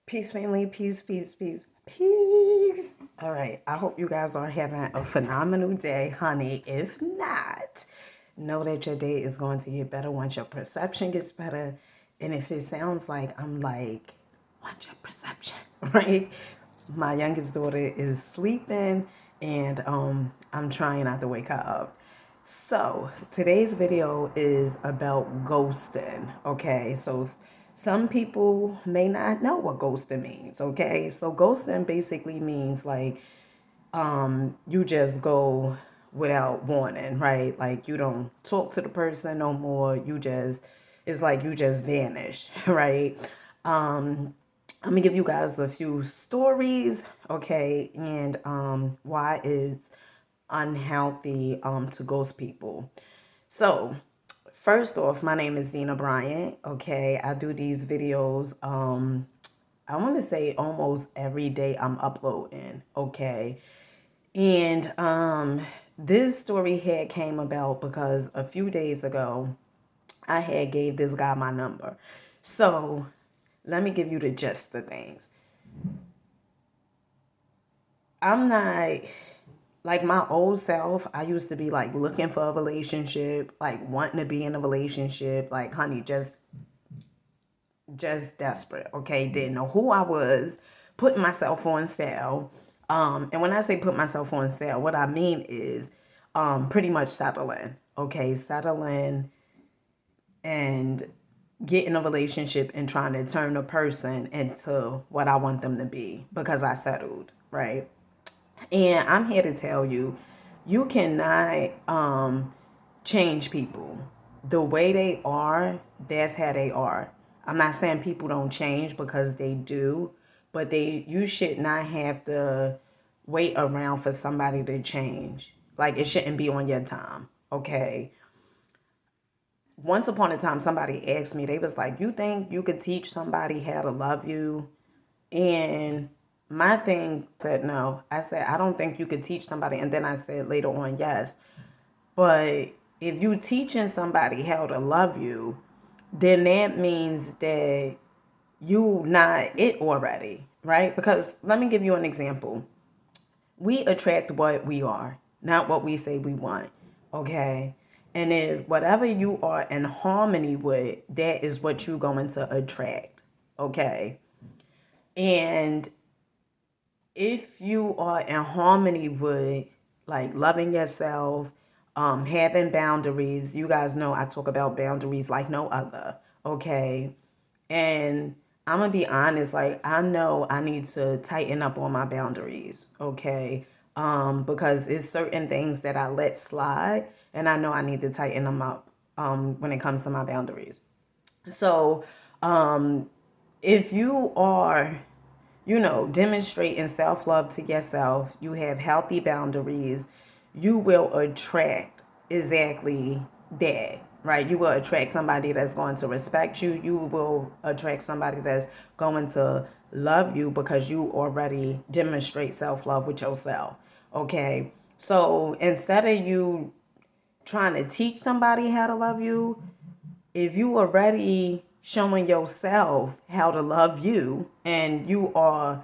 Peace, family. Peace, peace, peace, peace. All right. I hope you guys are having a phenomenal day, honey. If not, know that your day is going to get better once your perception gets better. And if it sounds like I'm like, once your perception, right? My youngest daughter is sleeping and I'm trying not to wake her up. So today's video is about ghosting. Okay, so some people may not know what ghosting means. Okay, so ghosting basically means like you just go without warning, right? Like you don't talk to the person no more. It's like you just vanish, right? I'm gonna give you guys a few stories, okay, and why it's unhealthy to ghost people. So, first off, my name is Dina Bryant. Okay, I do these videos. I want to say almost every day I'm uploading. Okay, and this story had came about because a few days ago I had gave this guy my number. So let me give you the gist of things. I'm not like my old self. I used to be like looking for a relationship, like wanting to be in a relationship, like honey, just desperate, okay? Didn't know who I was, putting myself on sale. And when I say put myself on sale, what I mean is pretty much settling, okay? Settling and get in a relationship and trying to turn a person into what I want them to be because I settled, right? And I'm here to tell you, you cannot change people. The way they are, that's how they are. I'm not saying people don't change because they do, but you should not have to wait around for somebody to change. Like it shouldn't be on your time, okay? Once upon a time, somebody asked me, they was like, you think you could teach somebody how to love you? And my thing said no. I said, I don't think you could teach somebody. And then I said later on, yes. But if you teaching somebody how to love you, then that means that you not it already, right? Because let me give you an example. We attract what we are, not what we say we want. Okay. And if whatever you are in harmony with, that is what you're going to attract. Okay. And if you are in harmony with like loving yourself, having boundaries, you guys know I talk about boundaries like no other. Okay. And I'm gonna be honest, like I know I need to tighten up on my boundaries, okay? Because it's certain things that I let slide, and I know I need to tighten them up when it comes to my boundaries. So, if you are, demonstrating self love to yourself, you have healthy boundaries, you will attract exactly that, right? You will attract somebody that's going to respect you. You will attract somebody that's going to love you because you already demonstrate self love with yourself, okay? So instead of you trying to teach somebody how to love you, if you already showing yourself how to love you and you are,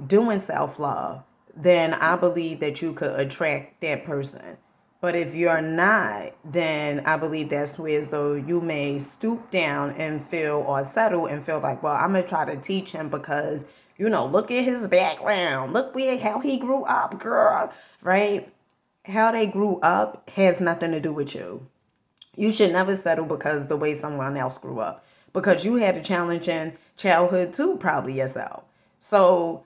doing self-love, then I believe that you could attract that person. But if you're not, then I believe that's where as though you may stoop down and feel or settle and feel like, well, I'm going to try to teach him because, look at his background. Look where how he grew up, girl, right? How they grew up has nothing to do with you. You should never settle because the way someone else grew up. Because you had a challenging childhood too, probably yourself. So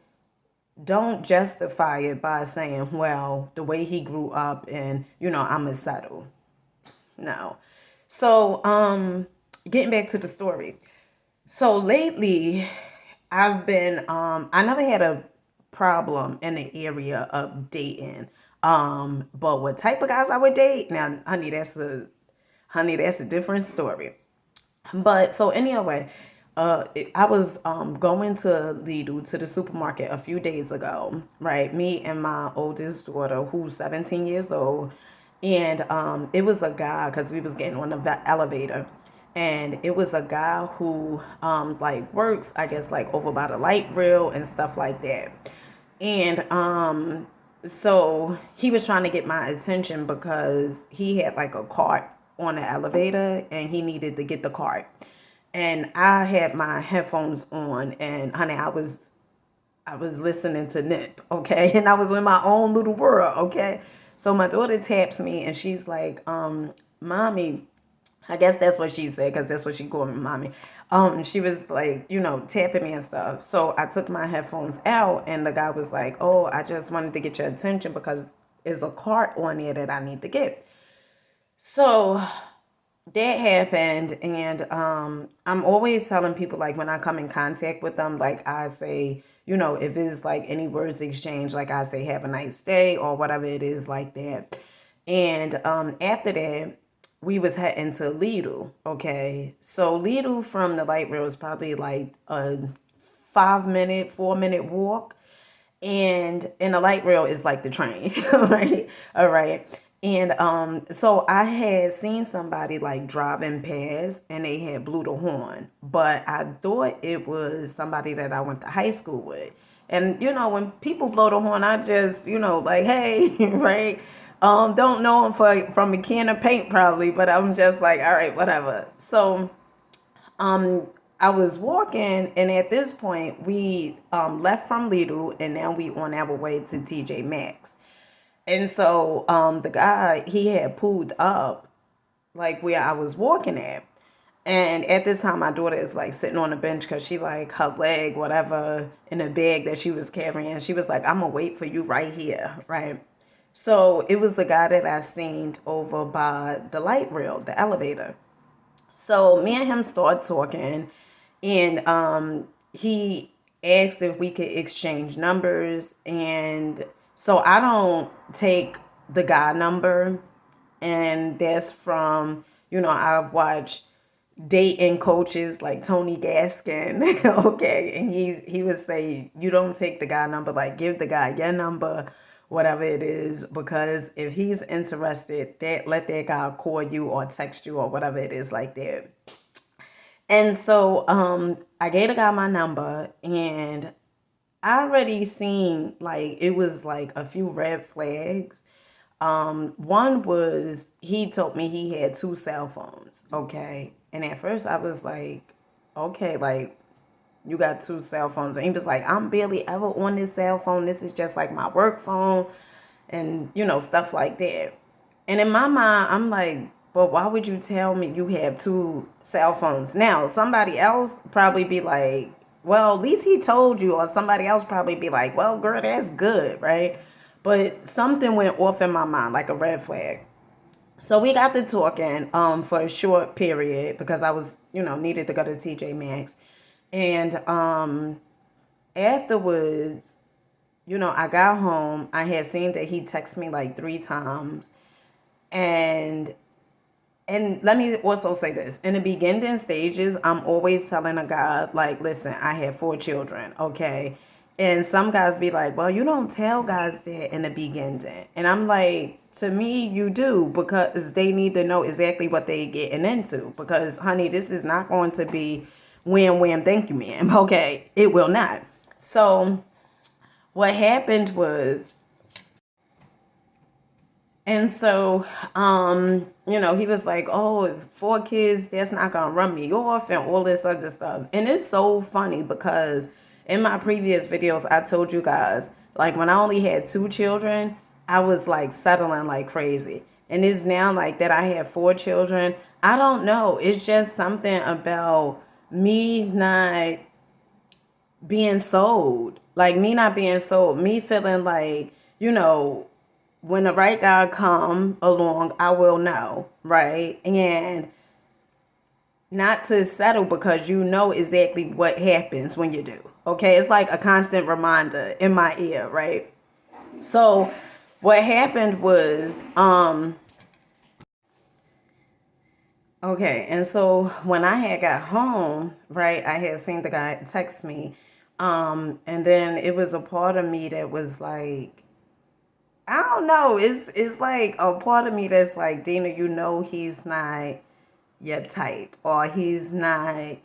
don't justify it by saying, well, the way he grew up and, I'm going to settle. No. So, getting back to the story. So lately, I never had a problem in the area of dating. But what type of guys I would date? Now, honey, that's a different story. But so anyway, I was going to Lidl to the supermarket a few days ago, right? Me and my oldest daughter, who's 17 years old, and it was a guy because we was getting on the elevator, And it was a guy who like works, I guess, like over by the light rail and stuff like that. And so he was trying to get my attention because he had like a cart on the elevator and he needed to get the cart. And I had my headphones on, and honey, I was listening to Nip, okay? And I was in my own little world, okay? So my daughter taps me and she's like, mommy, I guess that's what she said, because that's what she called me, mommy. She was like, tapping me and stuff. So I took my headphones out and the guy was like, oh, I just wanted to get your attention because there's a cart on there that I need to get. So that happened, and I'm always telling people, like, when I come in contact with them, like, I say, if it's like any words exchange, like I say have a nice day or whatever it is, like that. And after that, we was heading to Lidl. Okay, so Lidl from the light rail is probably like a 5 minute 4 minute walk, and in the light rail is like the train. Right, all right. And so I had seen somebody like driving past and they had blew the horn, but I thought it was somebody that I went to high school with. And when people blow the horn, I just like, hey, right. Don't know them from a can of paint probably, but I'm just like, all right, whatever. So I was walking, and at this point, we left from Lidl, and now we on our way to TJ Maxx. And so the guy, he had pulled up like where I was walking at. And at this time, my daughter is like sitting on the bench because she like her leg, whatever, in a bag that she was carrying. She was like, I'm going to wait for you right here, right? So it was the guy that I seen over by the light rail, the elevator. So me and him started talking, and he asked if we could exchange numbers. And so I don't take the guy number, and that's from I've watched dating coaches like Tony Gaskin, okay, and he would say you don't take the guy number, like give the guy your number, whatever it is, because if he's interested, that let that guy call you or text you or whatever it is, like that. And so I gave the guy my number, and I already seen like it was like a few red flags. One was he told me he had two cell phones, okay? And at first I was like, okay, like you got two cell phones. And he was like, I'm barely ever on this cell phone. This is just like my work phone and, stuff like that. And in my mind, I'm like, but why would you tell me you have two cell phones? Now, somebody else probably be like, well, at least he told you. Or somebody else probably be like, well, girl, that's good, right? But something went off in my mind, like a red flag. So we got to talking for a short period because I was, needed to go to TJ Maxx. And afterwards, I got home. I had seen that he texted me like 3 times. And let me also say this. In the beginning stages, I'm always telling a guy, like, listen, I have 4 children, okay? And some guys be like, well, you don't tell guys that in the beginning. And I'm like, to me, you do, because they need to know exactly what they getting into. Because, honey, this is not going to be wham, wham, thank you, ma'am. Okay, it will not. So what happened was, and so, he was like, oh, 4 kids, that's not going to run me off and all this other stuff. And it's so funny because in my previous videos, I told you guys, like when I only had 2 children, I was like settling like crazy. And it's now like that I have 4 children. I don't know. It's just something about me not being sold. Like me not being sold. Me feeling like, when the right guy come along, I will know, right? And not to settle because you know exactly what happens when you do. Okay, it's like a constant reminder in my ear, right? So what happened was, okay, and so when I had got home, right, I had seen the guy text me, and then it was a part of me that was like, I don't know. It's like a part of me that's like, Dina, he's not your type, or he's not,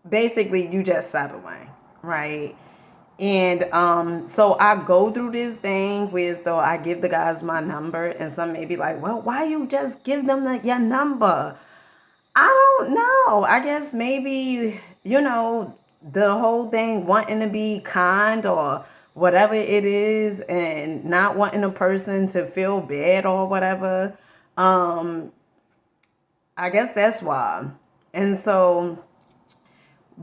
basically you just settling, right? And so I go through this thing where as though I give the guys my number, and some may be like, well, why you just give them your number? I don't know. I guess maybe, the whole thing wanting to be kind or whatever it is, and not wanting a person to feel bad or whatever. I guess that's why. And so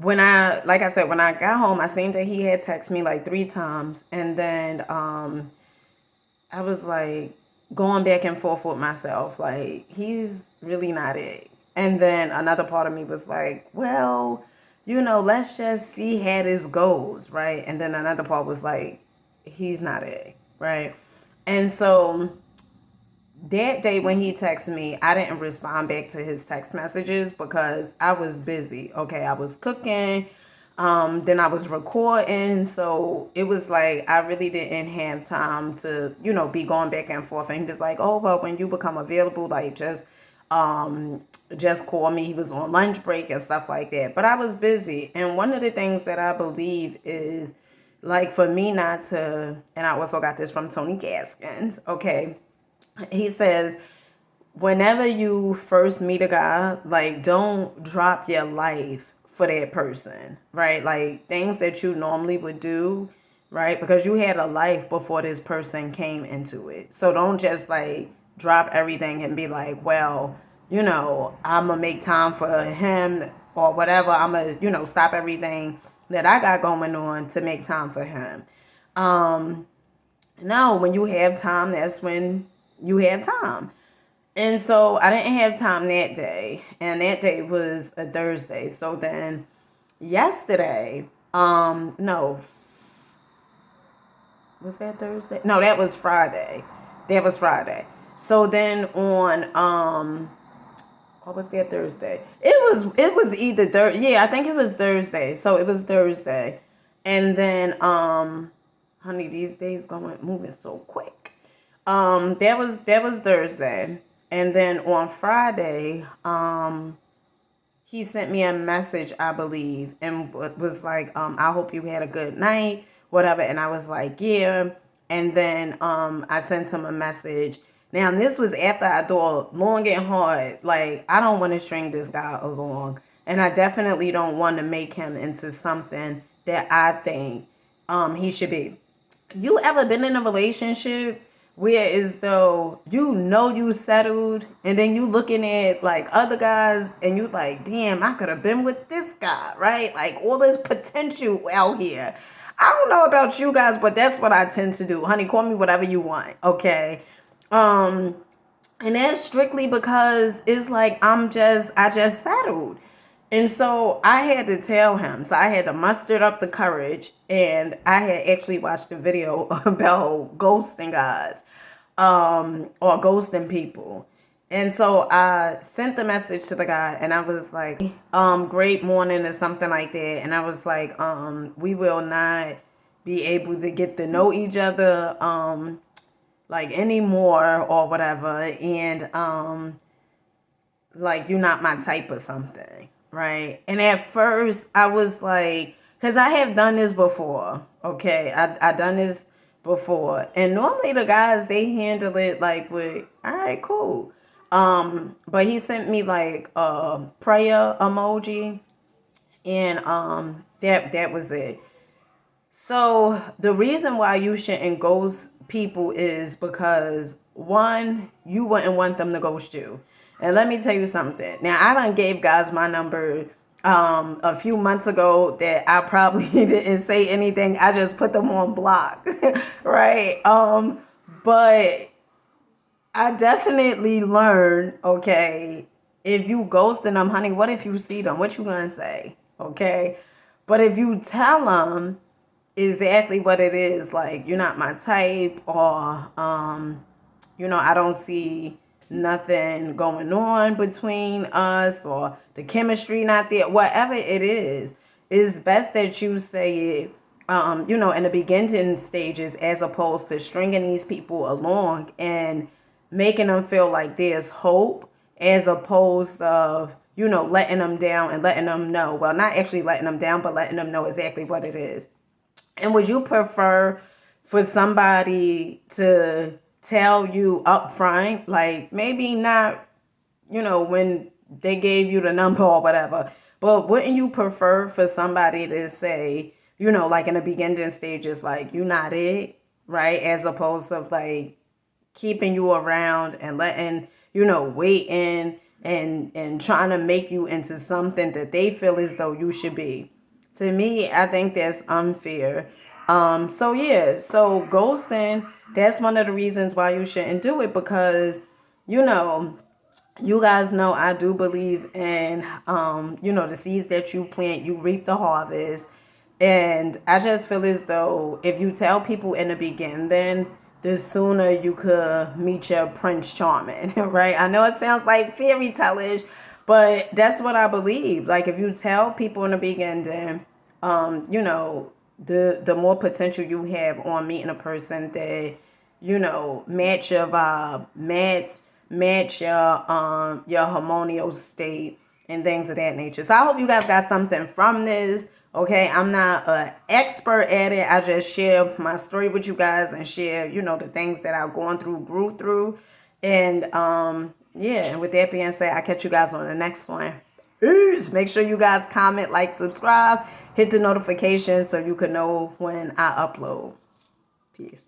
like I said, when I got home, I seen that he had texted me like 3 times. And then I was like going back and forth with myself. Like, he's really not it. And then another part of me was like, well, let's just see how this goes, right? And then another part was like, he's not it, right? And so that day when he texted me, I didn't respond back to his text messages because I was busy. Okay, I was cooking, then I was recording, so it was like I really didn't have time to, be going back and forth. And he was like, "Oh well, when you become available, like just call me." He was on lunch break and stuff like that, but I was busy. And one of the things that I believe is, like, for me not to, and I also got this from Tony Gaskins. Okay. He says, whenever you first meet a guy, like, don't drop your life for that person, right? Like, things that you normally would do, right? Because you had a life before this person came into it. So don't just like drop everything and be like, well, I'm gonna make time for him or whatever. I'm gonna, stop everything that I got going on to make time for him. No, when you have time, that's when you have time. And so I didn't have time that day. And that day was a Thursday. So then yesterday, no, was that Thursday? No, that was Friday. That was Friday. So then on, what was that Thursday? It was either Thursday. Yeah, I think it was Thursday. So it was Thursday. And then, honey, these days moving so quick. That was Thursday. And then on Friday, he sent me a message, I believe, and was like, I hope you had a good night, whatever. And I was like, yeah. And then I sent him a message. Now, this was after I thought long and hard, like, I don't want to string this guy along. And I definitely don't want to make him into something that I think he should be. You ever been in a relationship where as though you settled, and then you looking at like other guys and you like, damn, I could have been with this guy, right? Like, all this potential out here. I don't know about you guys, but that's what I tend to do. Honey, call me whatever you want, okay? And that's strictly because it's like I just settled. And so I had to tell him. So I had to muster up the courage. And I had actually watched a video about ghosting guys, or ghosting people. And so I sent the message to the guy, and I was like, great morning or something like that. And I was like, we will not be able to get to know each other, like, anymore or whatever. And, like, you're not my type or something. Right. And at first I was like, because I have done this before. Okay. I done this before. And normally the guys, they handle it like with, all right, cool. But he sent me like a prayer emoji. And that was it. So the reason why you shouldn't ghost people is because, one, you wouldn't want them to ghost you. And let me tell you something. Now, I done gave guys my number a few months ago that I probably didn't say anything. I just put them on block, right? But I definitely learned, okay, if you ghosting them, honey, what if you see them? What you gonna say, okay? But if you tell them exactly what it is, like, you're not my type, or, I don't see nothing going on between us, or the chemistry not there, whatever it is, it's best that you say it, in the beginning stages, as opposed to stringing these people along and making them feel like there's hope as opposed of, you know, letting them down and letting them know. Well, not actually letting them down, but letting them know exactly what it is. And would you prefer for somebody to tell you up front, like maybe not, you know, when they gave you the number or whatever, but wouldn't you prefer for somebody to say, you know, like in the beginning stages, like, you're not it, right? As opposed to like keeping you around and letting, you know, waiting and trying to make you into something that they feel as though you should be. To me, I think that's unfair. So yeah, so ghosting, that's one of the reasons why you shouldn't do it, because, you know, you guys know I do believe in, you know, the seeds that you plant, you reap the harvest. And I just feel as though if you tell people in the beginning, then the sooner you could meet your Prince Charming, right? I know it sounds like fairy tale-ish, but that's what I believe. Like if you tell people in the beginning, you know, the more potential you have on meeting a person that, you know, match your vibe, match your hormonal state and things of that nature. So I hope you guys got something from this. Okay, I'm not an expert at it. I just share my story with you guys and share, you know, the things that I've gone through, grew through. And yeah, and with that being said, I'll catch you guys on the next one. Peace. Make sure you guys comment, like, subscribe, hit the notification so you can know when I upload. Peace.